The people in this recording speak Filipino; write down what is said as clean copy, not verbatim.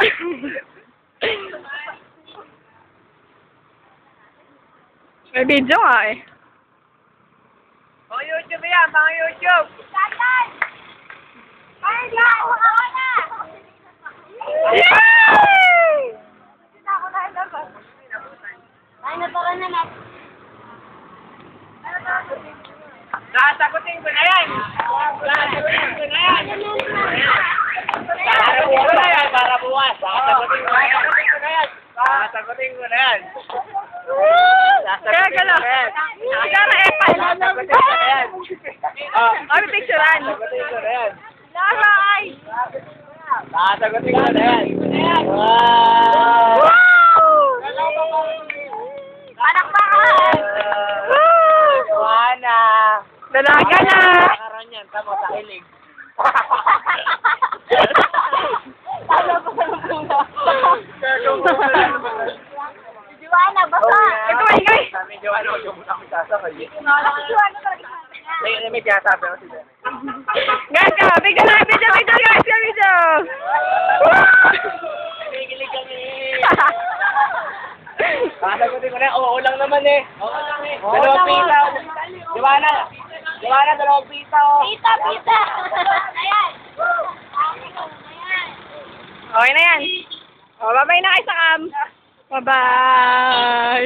May video nga eh. Pang YouTube yan, pang YouTube. Satan! Ay, yan! Ako na! Yay! Ako na ilabas. Ay, natara na na. Sasagutin ko na yan. Sasagutin ko na yan. Sasagutin ko na yan para buwas. Sasagutin ko na yan. Sasagutin ko na yan. Kaya ka lang. Kaya epal. Sasagutin ko na yan. Ano picturean? Sasagutin ko na yan. Laray! Sasagutin ko na yan. Wow! Palakpakan! Juana. Dalaga na! Karon yan, tamo sa kilig. Ano pa sa lupuna? Si Juana, basta! Ito, ingay! Sabi ni Joanna, huwag yung muna kami sasakay. Si Juana talaga. May sinasabi ako si Ben. Guys, video na! Video guys! Video! Nakikilig kami. Sasagutin ko na, oo lang naman eh. Oo lang eh. Dalawang pita. Joanna, dalawang pita. Pita, pita! Ayan! Okay na yan. O, bye-bye na kayo sa cam. Bye-bye!